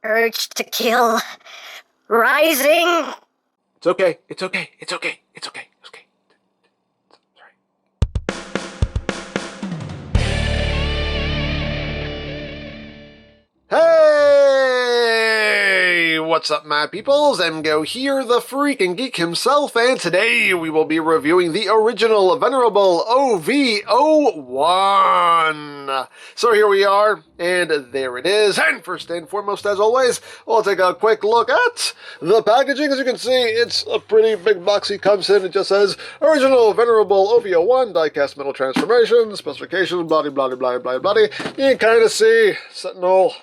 Urge to kill. Rising. It's okay. It's okay. It's okay. It's okay. It's okay. It's all right. Hey! What's up, my peoples? EmGo here, the freaking geek himself, and today we will be reviewing the original Venerable OV-01. So here we are, and there it is. And first and foremost, as always, we'll take a quick look at the packaging. As you can see, it's a pretty big box. He comes in, it just says, Original Venerable OV-01 Die-Cast Metal Transformation, Specifications, blah, blah, blah, blah, blah, blah. You can kind of see Sentinel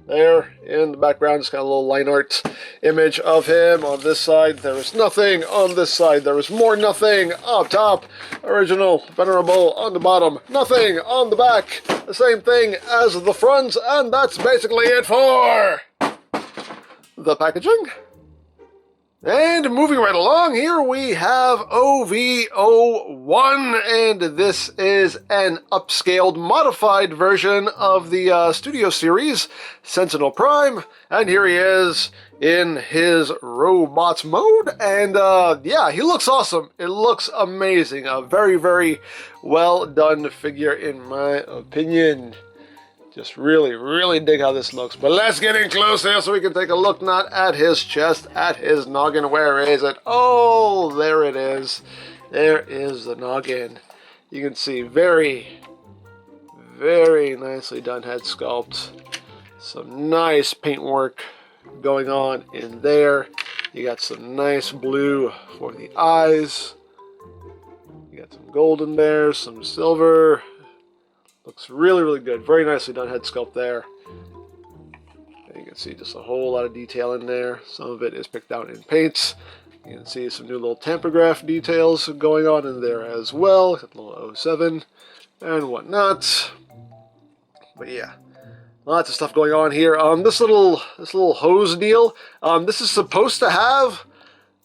there in the background, just got a little line art image of him. On this side, there is nothing. On this side, there is more nothing. Up top, Original Venerable. On the bottom, nothing. On the back, the same thing as the front, and that's basically it for the packaging. And moving right along, here we have OV-01, and this is an upscaled, modified version of the Studio Series, Sentinel Prime, and here he is in his robot mode, and yeah, he looks awesome. It looks amazing. A very, very well done figure, in my opinion. Just really, really dig how this looks. But let's get in close here so we can take a look not at his chest, at his noggin. Where is it? Oh, there it is. There is the noggin. You can see very, very nicely done head sculpt. Some nice paintwork going on in there. You got some nice blue for the eyes. You got some gold in there, some silver. Looks really, really good. Very nicely done head sculpt there. And you can see just a whole lot of detail in there. Some of it is picked out in paints. You can see some new little tampergraph details going on in there as well. A little 07 and whatnot. But yeah, lots of stuff going on here. This little hose deal. This is supposed to have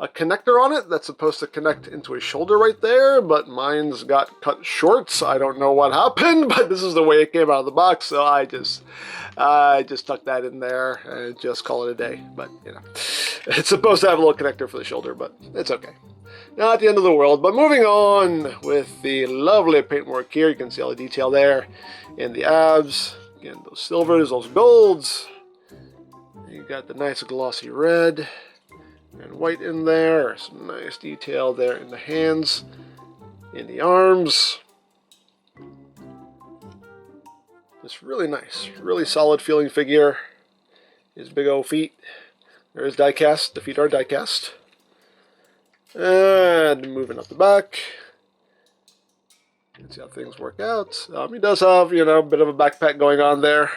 a connector on it that's supposed to connect into his shoulder right there, but mine's got cut short. I don't know what happened, but this is the way it came out of the box, so I just stuck that in there and just call it a day. But you know, it's supposed to have a little connector for the shoulder, but it's okay. Not the end of the world. But moving on with the lovely paintwork here, you can see all the detail there in the abs. Again, those silvers, those golds. You got the nice glossy red and white in there. Some nice detail there in the hands, in the arms. Just really nice, really solid feeling figure. His big old feet. There is die cast. The feet are die cast. And moving up the back. You can see how things work out. He does have, you know, a bit of a backpack going on there.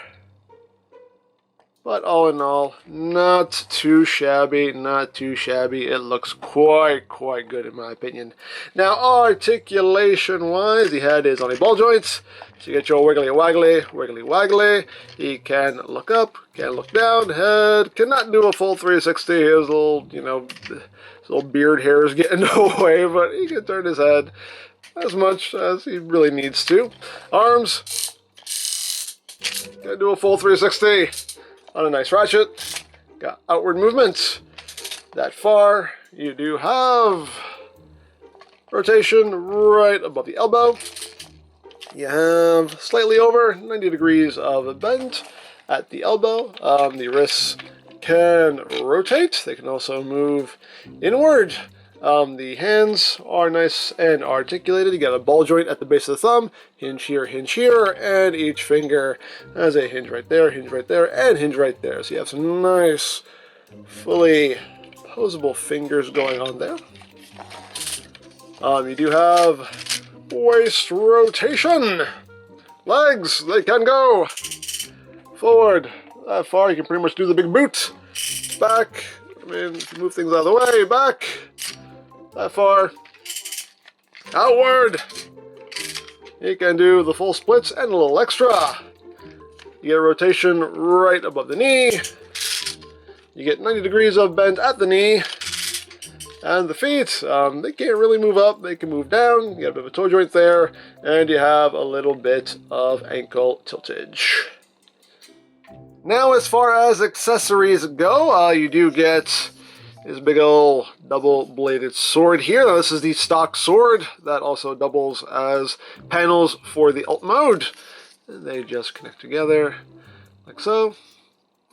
But all in all, not too shabby, not too shabby. It looks quite good in my opinion. Now, articulation-wise, the head is on a ball joint. So you get your wiggly waggly. He can look up, can look down. Head cannot do a full 360. His little, you know, his little beard hair is getting in the way, but he can turn his head as much as he really needs to. Arms, can do a full 360. On a nice ratchet. Got outward movement that far. You do have rotation right above the elbow. You have slightly over 90 degrees of bend at the elbow. The wrists can rotate. They can also move inward. The hands are nice and articulated. You got a ball joint at the base of the thumb, hinge here, and each finger has a hinge right there, and hinge right there. So you have some nice, fully posable fingers going on there. You do have waist rotation. Legs, they can go forward that far. You can pretty much do the big boot. Back, I mean, move things out of the way, back. That far. Outward. You can do the full splits and a little extra. You get a rotation right above the knee. You get 90 degrees of bend at the knee. And the feet, they can't really move up. They can move down. You got a bit of a toe joint there. And you have a little bit of ankle tiltage. Now, as far as accessories go, you do get this big old double-bladed sword here. Now, this is the stock sword that also doubles as panels for the alt mode. And they just connect together like so.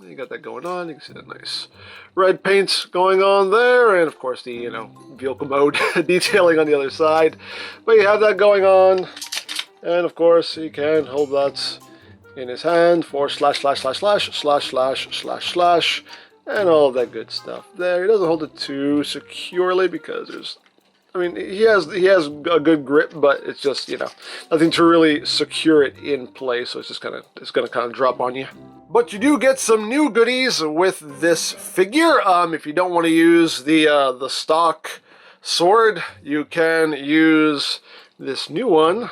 You got that going on. You can see that nice red paint going on there, and of course the vehicle mode detailing on the other side. But you have that going on, and of course he can hold that in his hand for slash slash slash slash slash slash slash slash and all of that good stuff there. He doesn't hold it too securely because there's, I mean, he has a good grip, but it's just, nothing to really secure it in place, so it's gonna kind of drop on you. But you do get some new goodies with this figure. If you don't want to use the stock sword, you can use this new one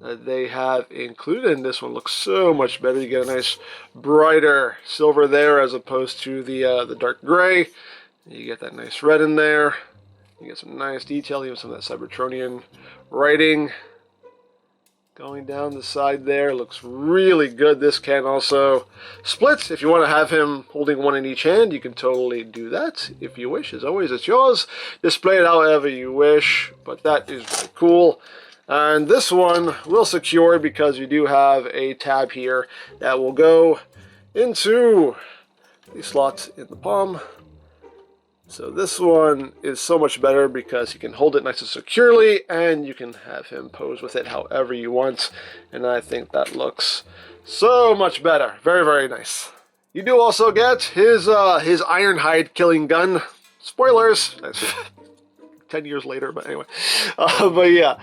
that they have included, and this one looks so much better. You get a nice brighter silver there as opposed to the dark gray. You get that nice red in there. You get some nice detail, even some of that Cybertronian writing going down the side there. Looks really good. This can also split. If you want to have him holding one in each hand, you can totally do that if you wish. As always, it's yours. Display it however you wish, but that is very cool. And this one will secure because you do have a tab here that will go into the slot in the palm. So this one is so much better because you can hold it nice and securely, and you can have him pose with it however you want. And I think that looks so much better. Very, very nice. You do also get his Ironhide killing gun. Spoilers. 10 years later, but anyway. But yeah.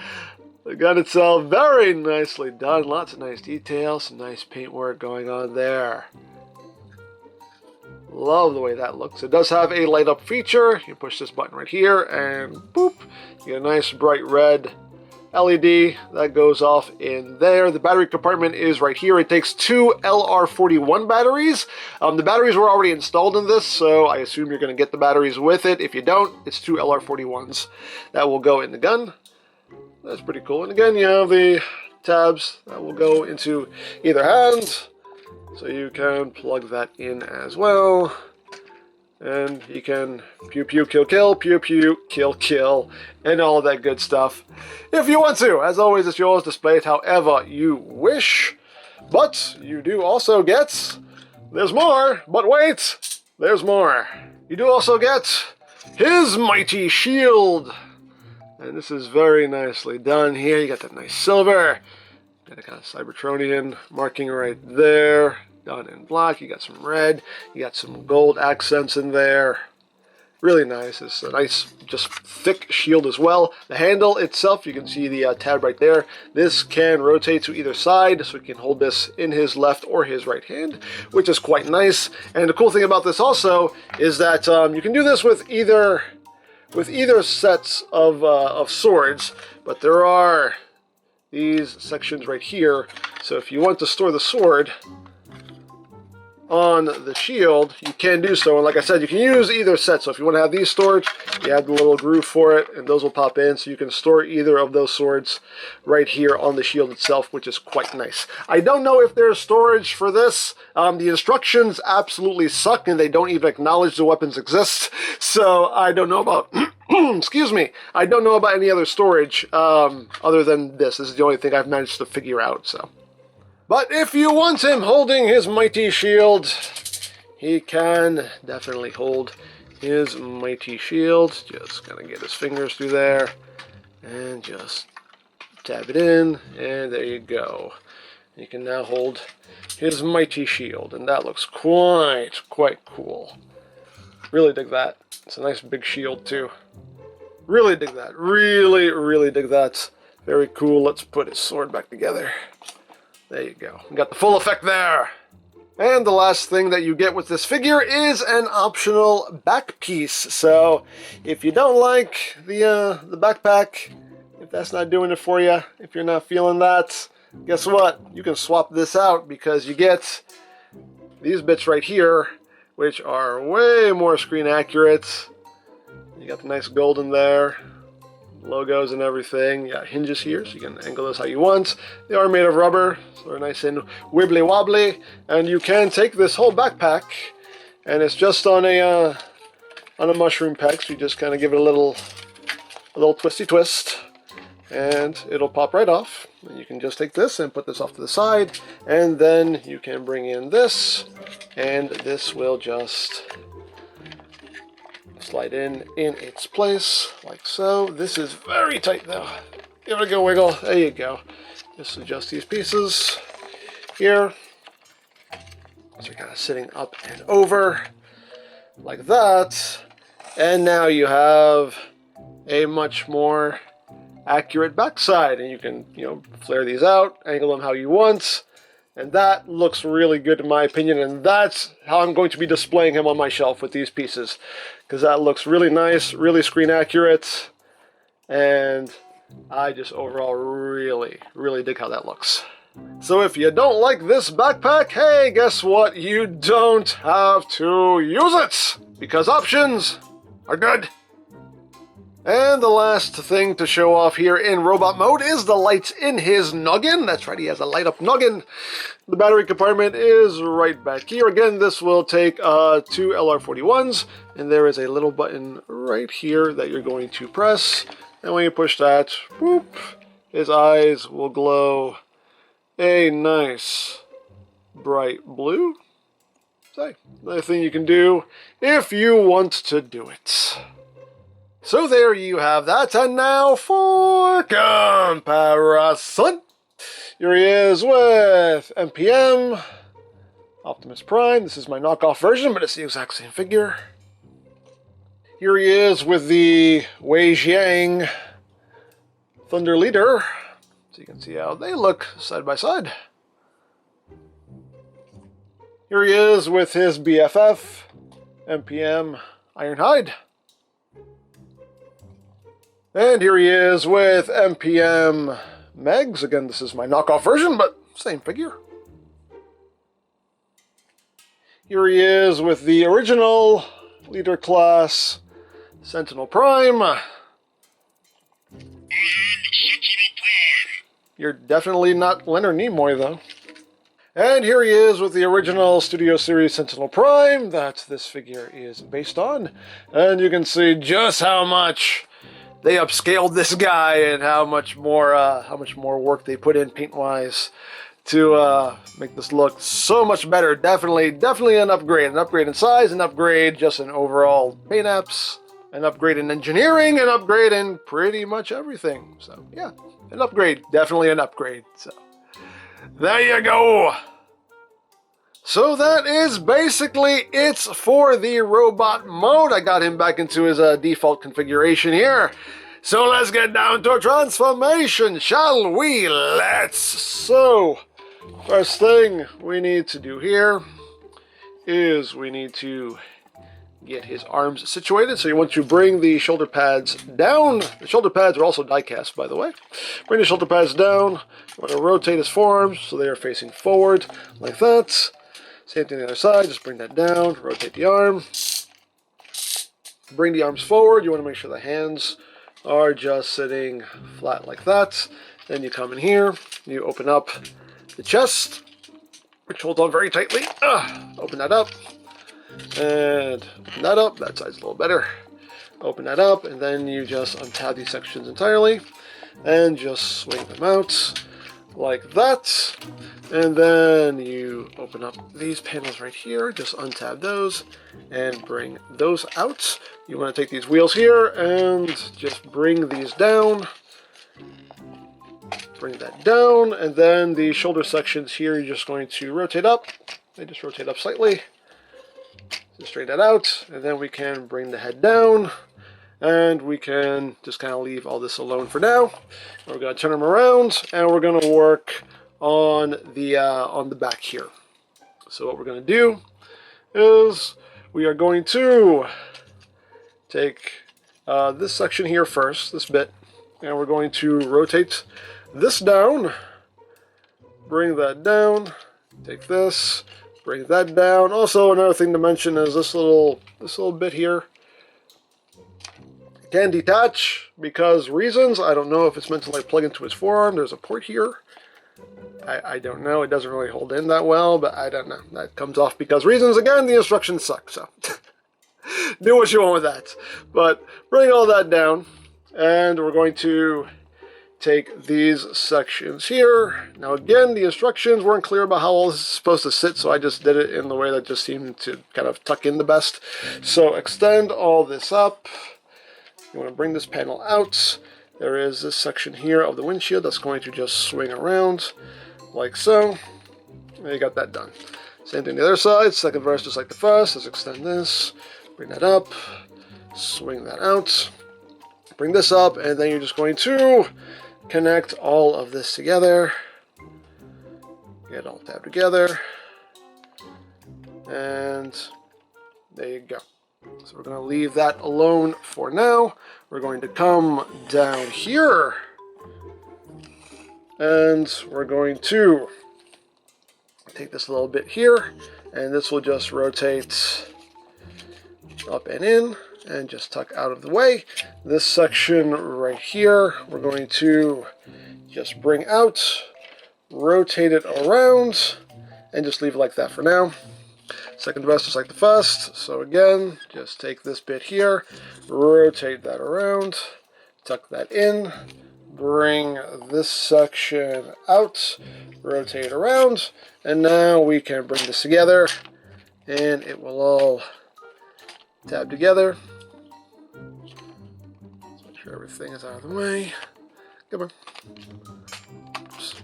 The gun itself, very nicely done. Lots of nice details, some nice paintwork going on there. Love the way that looks. It does have a light up feature. You push this button right here and boop, you get a nice bright red LED that goes off in there. The battery compartment is right here. It takes 2 LR41 batteries. The batteries were already installed in this, so I assume you're going to get the batteries with it. If you don't, it's 2 LR41s that will go in the gun. That's pretty cool. And again, you have the tabs that will go into either hand, so you can plug that in as well. And you can pew pew kill kill, pew pew kill kill, and all of that good stuff if you want to. As always, it's yours. Display it however you wish. But you do also get, there's more, but wait, there's more. You do also get his mighty shield. And this is very nicely done here. You got that nice silver. Got a kind of Cybertronian marking right there. Done in black. You got some red. You got some gold accents in there. Really nice. It's a nice, just thick shield as well. The handle itself, you can see the tab right there. This can rotate to either side, so we can hold this in his left or his right hand, which is quite nice. And the cool thing about this also is that you can do this with either sets of swords, but there are these sections right here. So if you want to store the sword on the shield, you can do so. And like I said, you can use either set. So if you want to have these stored, you have the little groove for it, and those will pop in. So you can store either of those swords right here on the shield itself, which is quite nice. I don't know if there's storage for this. The instructions absolutely suck, and they don't even acknowledge the weapons exist. So I don't know about... excuse me. I don't know about any other storage other than this. This is the only thing I've managed to figure out, so... But if you want him holding his mighty shield, he can definitely hold his mighty shield. Just kind of get his fingers through there and just tab it in, and there you go. You can now hold his mighty shield, and that looks quite cool. Really dig that. It's a nice big shield too. Really dig that. Really dig that. Very cool. Let's put his sword back together. There you go. We got the full effect there. And the last thing that you get with this figure is an optional back piece. So if you don't like the backpack, if that's not doing it for you, if you're not feeling that, guess what? You can swap this out because you get these bits right here, which are way more screen accurate. You got the nice gold in there. logos and everything. You got hinges here, so you can angle this how you want. They are made of rubber, so they're nice and wibbly wobbly. And you can take this whole backpack, and it's just on a mushroom peg, so you just kind of give it a little twisty twist, and it'll pop right off. And you can just take this and put this off to the side, and then you can bring in this, and this will just slide in its place, like so. This is very tight though. Give it a go wiggle. There you go. Just adjust these pieces here. So you're kind of sitting up and over, like that. And now you have a much more accurate backside, and you can, flare these out, angle them how you want, and that looks really good in my opinion, and that's how I'm going to be displaying him on my shelf with these pieces, because that looks really nice, really screen accurate, and I just overall really, really dig how that looks. So if you don't like this backpack, hey, guess what? You don't have to use it, because options are good. And the last thing to show off here in robot mode is the lights in his noggin. That's right, he has a light up noggin. The battery compartment is right back here. Again, this will take 2 LR41s, and there is a little button right here that you're going to press. And when you push that, boop, his eyes will glow a nice bright blue. So, another thing you can do if you want to do it. So there you have that, and now for comparison. Here he is with Mpm Optimus Prime. This is my knockoff version, but it's the exact same figure. Here he is with the Wei Jiang Thunder Leader. So you can see how they look side by side. Here he is with his BFF, Mpm Ironhide. And here he is with Mpm Megs. Again, this is my knockoff version, but same figure. Here he is with the original leader class Sentinel Prime. You're definitely not Leonard Nimoy, though. And here he is with the original Studio Series Sentinel Prime that this figure is based on. And you can see just how much they upscaled this guy and how much more work they put in paint-wise to make this look so much better. Definitely an upgrade. An upgrade in size, an upgrade just in overall paint apps, an upgrade in engineering, an upgrade in pretty much everything. So, yeah, an upgrade. Definitely an upgrade. So, there you go. So that is basically it for the robot mode. I got him back into his default configuration here. So let's get down to a transformation, shall we? Let's. So, first thing we need to do here is we need to get his arms situated. So you want to bring the shoulder pads down. The shoulder pads are also die cast, by the way. Bring the shoulder pads down. You want to rotate his forearms so they are facing forward, like that. Same thing on the other side, just bring that down, rotate the arm. Bring the arms forward. You want to make sure the hands are just sitting flat like that. Then you come in here, you open up the chest, which holds on very tightly. Open that up, and open that up. That side's a little better. Open that up, and then you just untab these sections entirely, and just swing them out like that. And then you open up these panels right here, just untab those and bring those out. You want to take these wheels here and just bring these down. Bring that down, and then the shoulder sections here, you're just going to rotate up. They just rotate up slightly. Just straighten that out, and then we can bring the head down. And we can just kind of leave all this alone for now. We're going to turn them around, and we're going to work on the back here. So what we're going to do is we are going to take this section here first, this bit, and we're going to rotate this down, bring that down, take this, bring that down. Also, another thing to mention is this little bit here Can detach because reasons. I don't know if it's meant to like plug into his forearm. There's a port here. I don't know. It doesn't really hold in that well, but I don't know. That comes off because reasons. Again, the instructions suck, so do what you want with that. But bring all that down, and we're going to take these sections here. Now again, the instructions weren't clear about how all this is supposed to sit, so I just did it in the way that just seemed to kind of tuck in the best. So extend all this up. You want to bring this panel out. There is this section here of the windshield that's going to just swing around like so. And you got that done. Same thing the other side. Second verse just like the first. Let's extend this. Bring that up. Swing that out. Bring this up, and then you're just going to connect all of this together. Get it all tabbed together. And there you go. So we're going to leave that alone for now. We're going to come down here. And we're going to take this a little bit here. And this will just rotate up and in. And just tuck out of the way. This section right here, we're going to just bring out, rotate it around, and just leave it like that for now. Second verse just like the first. So again, just take this bit here, rotate that around, tuck that in, bring this section out, rotate around, and now we can bring this together, and it will all tab together. Everything is out of the way. Come on. Oops.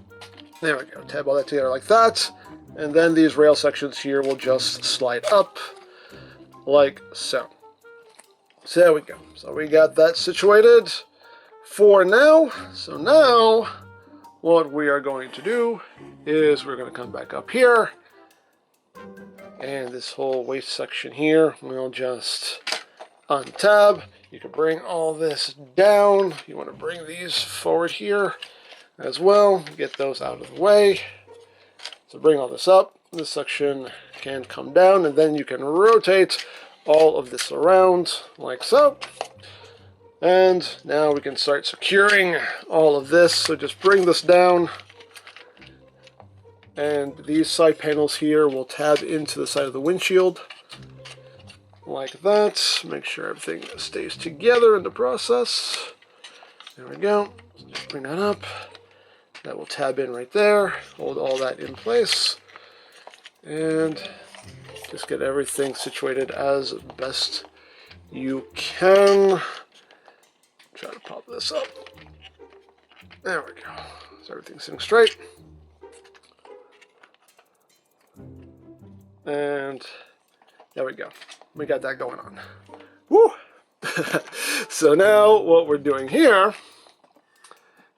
There we go. Tab all that together like that. And then these rail sections here will just slide up like so. So there we go. So we got that situated for now. So now what we are going to do is we're going to come back up here. And this whole waist section here we'll just untab. You can bring all this down. You want to bring these forward here as well. Get those out of the way. So bring all this up. This section can come down, and then you can rotate all of this around like so. And now we can start securing all of this. So just bring this down. And these side panels here will tab into the side of the windshield. Like that. Make sure everything stays together in the process. There we go. So just bring that up. That will tab in right there. Hold all that in place. And just get everything situated as best you can. Try to pop this up. There we go. So everything's sitting straight. And there we go. We got that going on. Woo! So now what we're doing here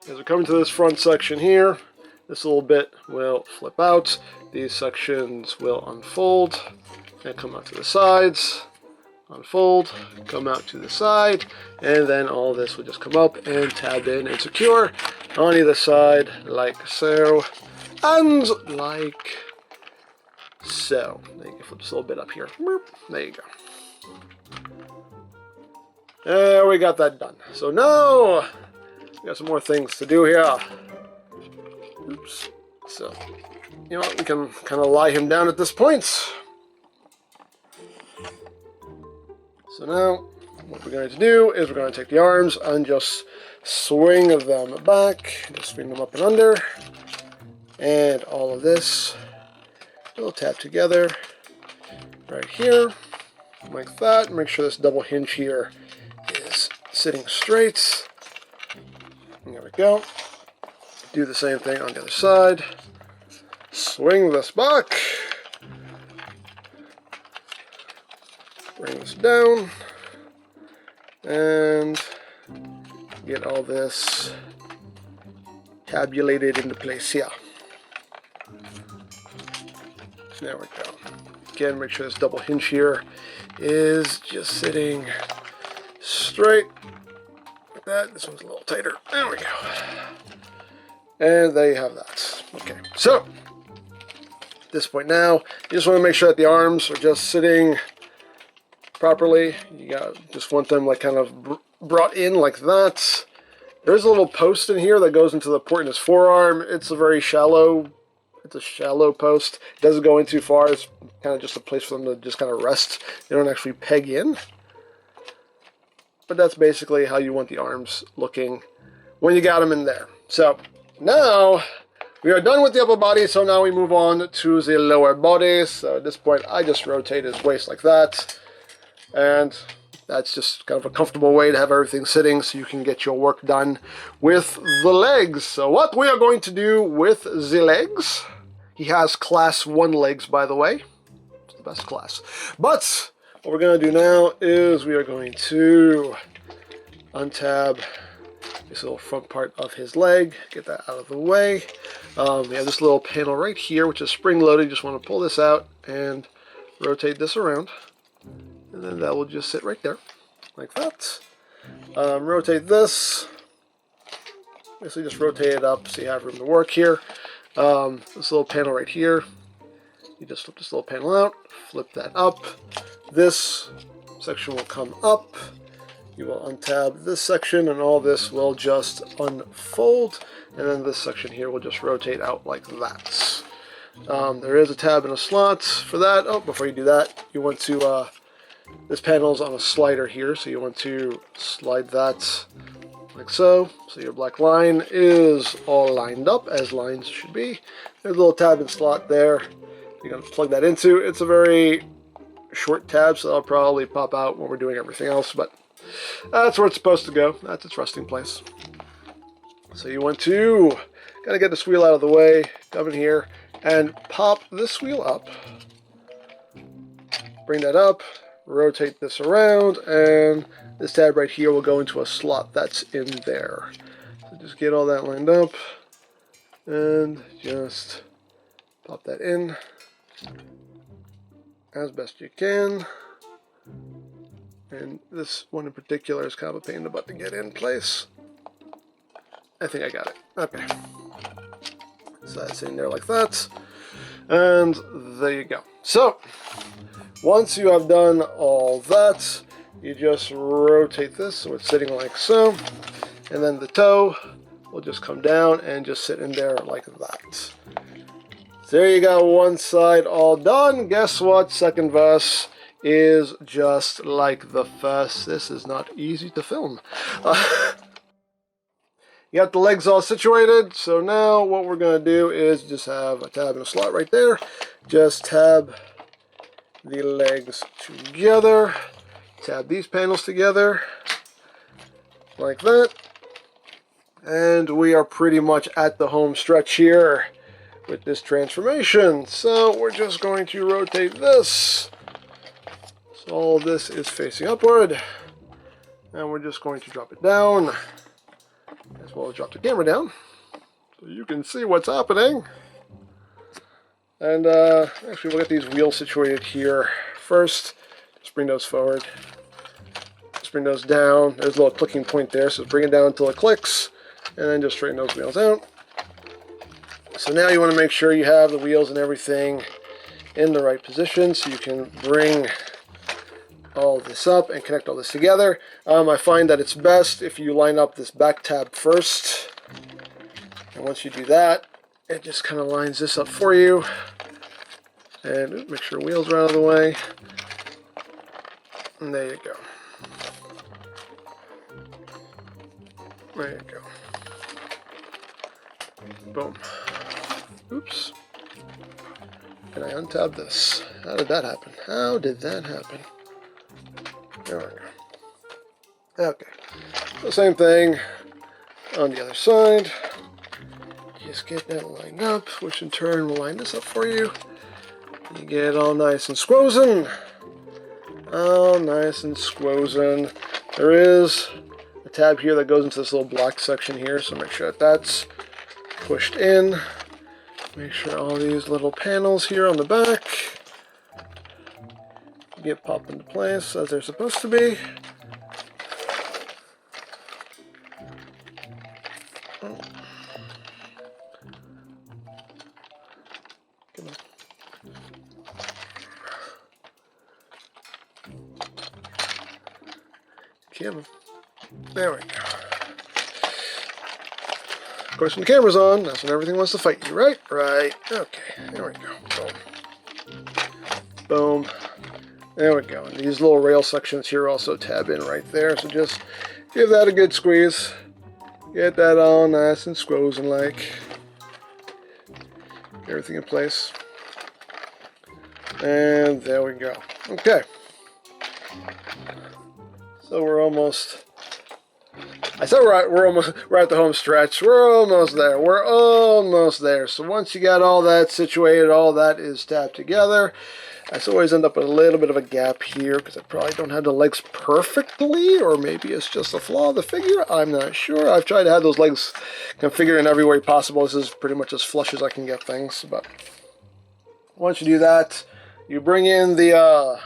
is we're coming to this front section here. This little bit will flip out. These sections will unfold and come out to the sides. Unfold, come out to the side, and then all this will just come up and tab in and secure on either side like so, and like so. Then you can flip this a little bit up here. There you go. There, we got that done. So now we got some more things to do here. Oops. So, you know what, we can kind of lie him down at this point. So now, what we're going to do is we're going to take the arms and just swing them back. Just swing them up and under. And all of this will tap together right here, like that. Make sure this double hinge here is sitting straight. There we go. Do the same thing on the other side. Swing this back. Bring this down. And get all this tabulated into place here. There we go. Again, make sure this double hinge here is just sitting straight. Like that. This one's a little tighter. There we go. And there you have that. Okay, so at this point now, you just want to make sure that the arms are just sitting properly. You just want them like kind of brought in like that. There's a little post in here that goes into the port in his forearm. It's a very shallow, post. It doesn't go in too far. It's kind of just a place for them to just kind of rest. They don't actually peg in. But that's basically how you want the arms looking when you got them in there. So now we are done with the upper body, so now we move on to the lower body. So at this point, I just rotate his waist like that. And that's just kind of a comfortable way to have everything sitting so you can get your work done with the legs. So what we are going to do with the legs, he has class 1 legs, by the way. It's the best class. But what we're going to do now is we are going to untab this little front part of his leg, get that out of the way. We have this little panel right here, which is spring-loaded. You just want to pull this out and rotate this around. And then that will just sit right there, like that. Rotate this. Basically just rotate it up so you have room to work here. This little panel right here, you just flip this little panel out, flip that up. This section will come up. You will untab this section, and all this will just unfold. And then this section here will just rotate out like that. There is a tab and a slot for that. Oh, before you do that, you want to, this panel is on a slider here, so you want to slide that like so. So your black line is all lined up as lines should be. There's a little tab and slot there. You're going to plug that into. It's a very short tab, so that'll probably pop out when we're doing everything else, but that's where it's supposed to go. That's its resting place. So you want to gotta get this wheel out of the way, come in here and pop this wheel up. Bring that up, rotate this around, and this tab right here will go into a slot that's in there. So just get all that lined up and just pop that in as best you can. And this one in particular is kind of a pain in the butt to get in place. I think I got it. Okay. So that's in there like that. And there you go. So, once you have done all that, you just rotate this so it's sitting like so. And then the toe will just come down and just sit in there like that. So there you got one side all done. Guess what? Second verse is just like the first. This is not easy to film. You got the legs all situated, so now what we're going to do is just have a tab and a slot right there. Just tab the legs together, tab these panels together, like that. And we are pretty much at the home stretch here with this transformation. So we're just going to rotate this. So all this is facing upward. And we're just going to drop it down. As well as drop the camera down so you can see what's happening. And actually we'll get these wheels situated here first. Just bring those forward. Just bring those down. There's a little clicking point there, so bring it down until it clicks. And then just straighten those wheels out. So now you want to make sure you have the wheels and everything in the right position so you can bring all this up and connect all this together. I find that it's best if you line up this back tab first. And once you do that, it just kind of lines this up for you. And make sure wheels are out of the way. And there you go. There you go. Boom. Oops. And I untabbed this. How did that happen? How did that happen? There we go. Okay. So same thing on the other side. Just get that lined up, which in turn will line this up for you. You get it all nice and squozen. All nice and squozen. There is a tab here that goes into this little black section here, so make sure that that's pushed in. Make sure all these little panels here on the back get popped into place as they're supposed to be. Oh. Come on. Come on. There we go. Of course, when the camera's on, that's when everything wants to fight you, right? Right. Okay, there we go. Boom. Boom. There we go. And these little rail sections here also tab in right there, so just give that a good squeeze. Get that all nice and squozen like. Get everything in place. And there we go. Okay. So we're almost... I said we're at the home stretch. We're almost there. We're almost there. So once you got all that situated, all that is tapped together. I always end up with a little bit of a gap here because I probably don't have the legs perfectly, or maybe it's just a flaw of the figure. I'm not sure. I've tried to have those legs configured in every way possible. This is pretty much as flush as I can get things. But once you do that, you bring in the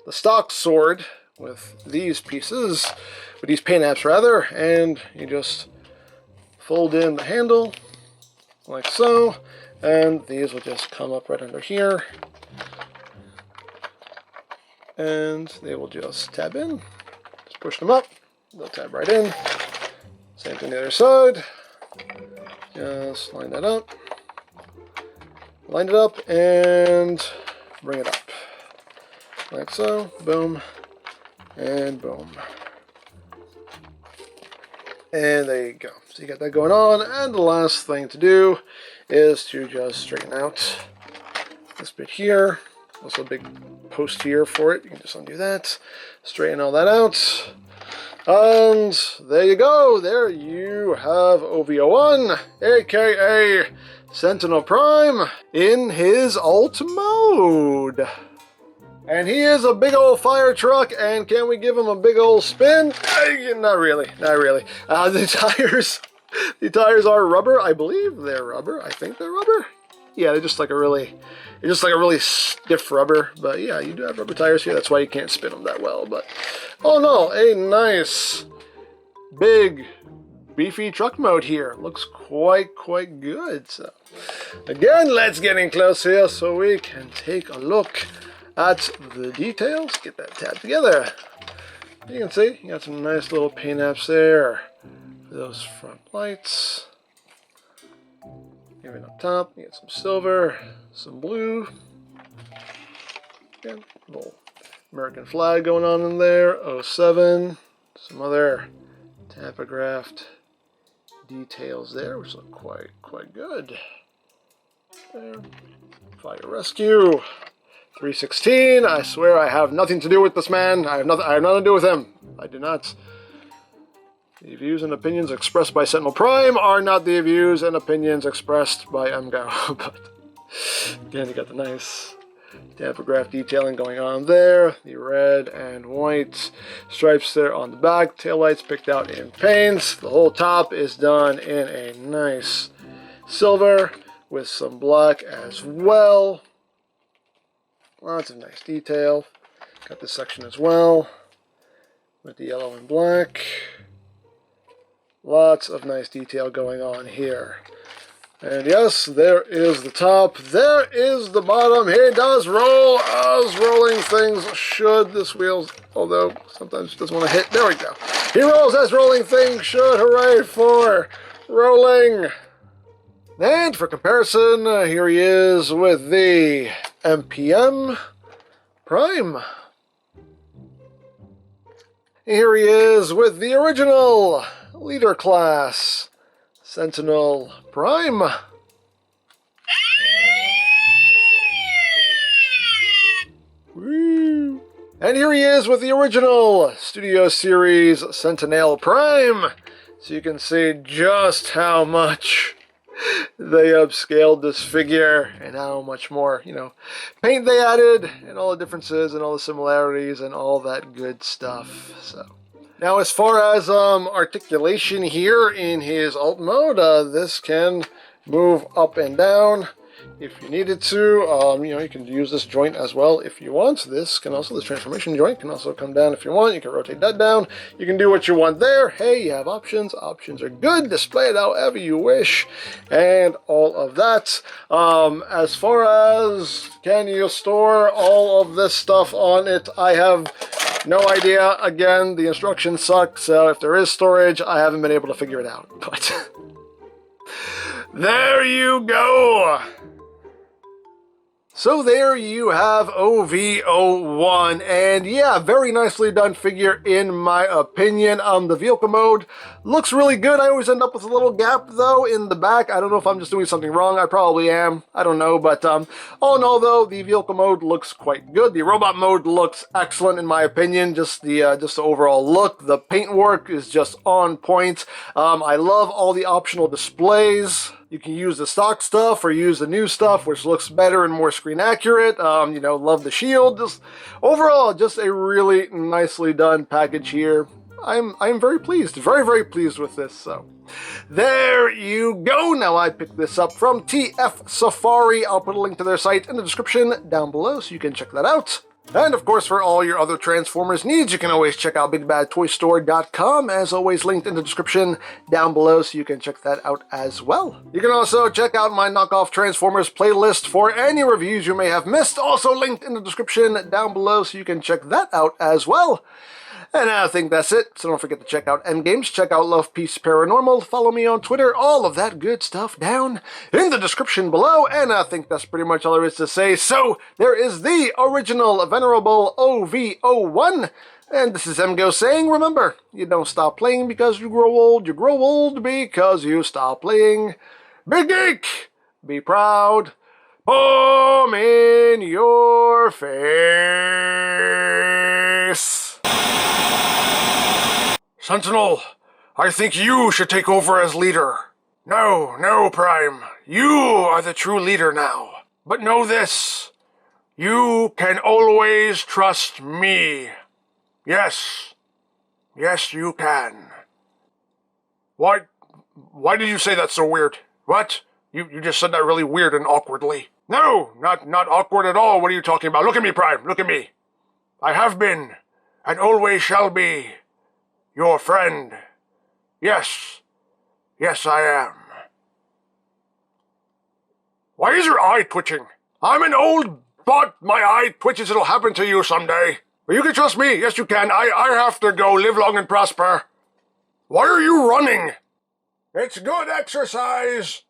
stock sword with these pieces, with these paint apps rather, and you just fold in the handle like so, and these will just come up right under here, and they will just tab in. Just push them up, they'll tab right in. Same thing the other side. Just line that up, line it up, and bring it up like so. Boom. And boom. And there you go. So you got that going on. And the last thing to do is to just straighten out this bit here. Also a big post here for it. You can just undo that. Straighten all that out. And there you go. There you have OV-01, aka Sentinel Prime, in his alt mode. And he is a big old fire truck, and can we give him a big old spin? Not really, not really. The tires are rubber. I believe they're rubber. I think they're rubber. Yeah, they're just like a really stiff rubber. But yeah, you do have rubber tires here. That's why you can't spin them that well. But oh no, a nice, big, beefy truck mode here. Looks quite good. So again, let's get in close here so we can take a look at the details. Get that tab together. You can see you got some nice little paint apps there for those front lights. Even up top, you get some silver, some blue, and a little American flag going on in there. 07, some other typographed details there, which look quite good. There. Fire rescue. 316, I swear I have nothing to do with this man. I have nothing to do with him. I do not. The views and opinions expressed by Sentinel Prime are not the views and opinions expressed by EmGo. But again, you got the nice typograph detailing going on there. The red and white stripes there on the back. Taillights picked out in paints. The whole top is done in a nice silver with some black as well. Lots of nice detail. Got this section as well with the yellow and black. Lots of nice detail going on here. And yes, there is the top. There is the bottom. He does roll as rolling things should. This wheel, although sometimes it doesn't want to hit. There we go. He rolls as rolling things should. Hooray for rolling. And for comparison, here he is with the Mpm Prime. Here he is with the original leader class Sentinel Prime. Woo. And here he is with the original Studio Series Sentinel Prime. So you can see just how much they upscaled this figure and how much more, paint they added and all the differences and all the similarities and all that good stuff. So now as far as articulation here in his alt mode, this can move up and down if you needed to. You can use this joint as well if you want. This transformation joint can also come down if you want. You can rotate that down. You can do what you want there. Hey, you have options. Options are good. Display it however you wish and all of that. As far as can you store all of this stuff on it, I have No idea. Again, the instructions suck, so if there is storage, I haven't been able to figure it out. But there you go! So there you have OV-01, and yeah, very nicely done figure in my opinion. The vehicle mode looks really good. I always end up with a little gap though in the back. I don't know if I'm just doing something wrong. I probably am. I don't know, but all in all though, the vehicle mode looks quite good. The robot mode looks excellent in my opinion. Just the overall look. The paintwork is just on point. I love all the optional displays. You can use the stock stuff or use the new stuff, which looks better and more screen accurate. You know, love the shield. Just overall, just a really nicely done package here. I'm very pleased, very pleased with this. So there you go. Now I picked this up from TF Safari. I'll put a link to their site in the description down below, so you can check that out. And of course, for all your other Transformers needs, you can always check out BigBadToyStore.com, as always linked in the description down below, so you can check that out as well. You can also check out my knockoff Transformers playlist for any reviews you may have missed, also linked in the description down below, so you can check that out as well. And I think that's it, so don't forget to check out EmGo's, check out Love Peace Paranormal, follow me on Twitter, all of that good stuff down in the description below, and I think that's pretty much all there is to say. So, there is the original Venerable OV-01, and this is EmGo saying, remember, you don't stop playing because you grow old because you stop playing. Be geek, be proud, boom in your face. Sentinel, I think you should take over as leader. No, Prime. You are the true leader now. But know this. You can always trust me. Yes. Yes, you can. Why did you say that so weird? What? You just said that really weird and awkwardly. No, not awkward at all. What are you talking about? Look at me, Prime. Look at me. I have been, and always shall be, your friend. Yes. Yes, I am. Why is your eye twitching? I'm an old bot. My eye twitches. It'll happen to you someday. But you can trust me. Yes, you can. I have to go. Live long and prosper. Why are you running? It's good exercise.